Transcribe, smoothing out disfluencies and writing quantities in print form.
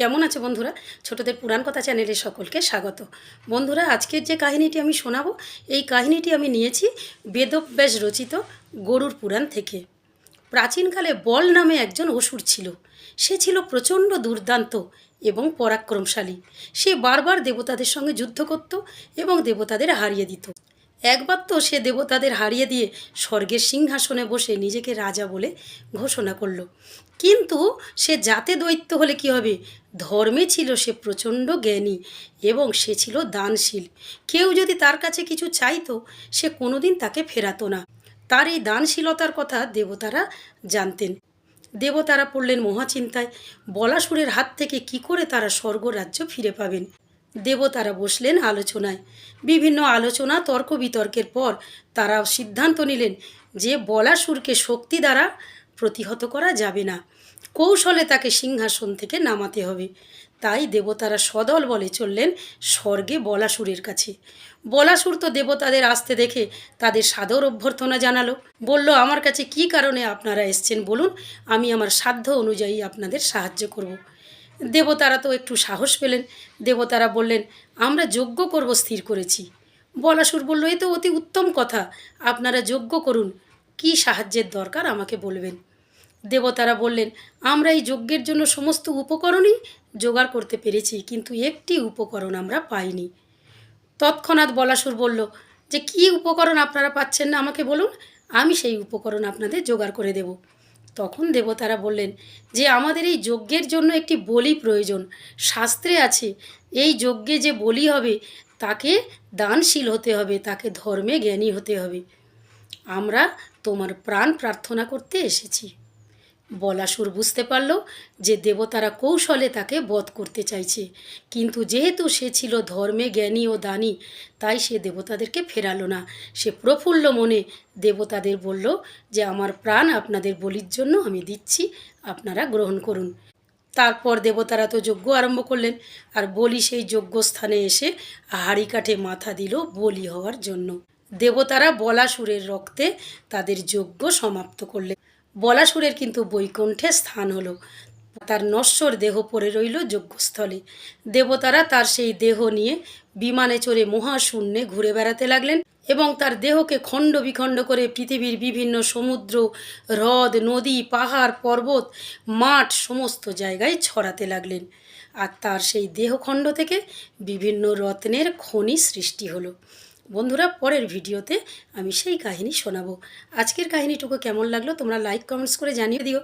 কেমন আছে বন্ধুরা? ছোটদের পুরাণ কথা চ্যানেলে সকলকে স্বাগত। বন্ধুরা, আজকের যে কাহিনীটি আমি শোনাবো, এই কাহিনীটি আমি নিয়েছি বেদব্যাস রচিত গরুড় পুরাণ থেকে। প্রাচীনকালে বল নামে একজন অসুর ছিল। সে ছিল প্রচণ্ড দুর্দান্ত এবং পরাক্রমশালী। সে বারবার দেবতাদের সঙ্গে যুদ্ধ করত এবং দেবতাদের হারিয়ে দিত। একবার তো সে দেবতাদের হারিয়ে দিয়ে স্বর্গের সিংহাসনে বসে নিজেকে রাজা বলে ঘোষণা করলো। কিন্তু সে জাতে দৈত্য হলে কি হবে? ধর্মে ছিল সে প্রচণ্ড জ্ঞানী এবং সে ছিল দানশীল। কেউ যদি তার কাছে কিছু চাইতো, সে কোনোদিন তাকে ফেরাতো না। তার এই দানশীলতার কথা দেবতারা জানতেন। দেবতারা পড়লেন মহাচিন্তায়। বলাসুরের হাত থেকে কি করে তারা স্বর্গরাজ্য ফিরে পাবেন। দেবতারা বসলেন আলোচনায়। বিভিন্ন আলোচনা তর্ক বিতর্কের পর তারা সিদ্ধান্ত নিলেন যে বলাসুরকে শক্তি দ্বারা প্রতিহত করা যাবে না, কৌশলে তাকে সিংহাসন থেকে নামাতে হবে। তাই দেবতারা সদল বলে চললেন স্বর্গে বলাসুরের কাছে। বলাসুর তো দেবতাদের আসতে দেখে তাদের সাদর অভ্যর্থনা জানালো। বলল, আমার কাছে কি কারণে আপনারা এসছেন বলুন, আমি আমার সাধ্য অনুযায়ী আপনাদের সাহায্য করব। দেবতারা তো একটু সাহস পেলেন। দেবতারা বললেন, আমরা যজ্ঞ করব স্থির করেছি। বলাসুর বলল, এ তো অতি উত্তম কথা, আপনারা যজ্ঞ করুন। কি সাহায্যের দরকার আমাকে বলবেন। দেবতারা বললেন, আমরা এই যজ্ঞের জন্য সমস্ত উপকরণই জোগাড় করতে পেরেছি, কিন্তু একটি উপকরণ আমরা পাইনি। তৎক্ষণাৎ বলাসুর বলল যে, কী উপকরণ আপনারা পাচ্ছেন না আমাকে বলুন, আমি সেই উপকরণ আপনাদের জোগাড় করে দেব। তখন দেবতারা বললেন যে, আমাদের এই যজ্ঞের জন্য একটি বলি প্রয়োজন। শাস্ত্রে আছে এই যজ্ঞে যে বলি হবে তাকে দানশীল হতে হবে, তাকে ধর্মে জ্ঞানী হতে হবে। আমরা তোমার প্রাণ প্রার্থনা করতে এসেছি। বলাসুর বুঝতে পারল যে দেবতারা কৌশলে তাকে বধ করতে চাইছে, কিন্তু যেহেতু সে ছিল ধর্মে জ্ঞানী ও দানী, তাই সে দেবতাদেরকে ফেরালো না। সে প্রফুল্ল মনে দেবতাদের বলল যে, আমার প্রাণ আপনাদের বলির জন্য আমি দিচ্ছি, আপনারা গ্রহণ করুন। তারপর দেবতারা তো যজ্ঞ আরম্ভ করলেন, আর বলি সেই যজ্ঞস্থানে এসে হাঁড়ি কাঠে মাথা দিল বলি হওয়ার জন্য। দেবতারা বলাসুরের রক্তে তাদের যজ্ঞ সমাপ্ত করলেন। বলাসুরের কিন্তু বৈকুণ্ঠে স্থান হলো। তার নশ্বর দেহ পড়ে রইল যজ্ঞস্থলে। দেবতারা তার সেই দেহ নিয়ে বিমানে চড়ে মহাশূন্যে ঘুরে বেড়াতে লাগলেন এবং তার দেহকে খণ্ড বিখণ্ড করে পৃথিবীর বিভিন্ন সমুদ্র, হ্রদ, নদী, পাহাড়, পর্বত, মাঠ সমস্ত জায়গায় ছড়াতে লাগলেন। আর তার সেই দেহখণ্ড থেকে বিভিন্ন রত্নের খনি সৃষ্টি হলো। বন্ধুরা, পরের ভিডিওতে আমি সেই কাহিনী শোনাবো। আজকের কাহিনীটুকু কেমন লাগলো তোমরা লাইক কমেন্টস করে জানিয়ে দিও।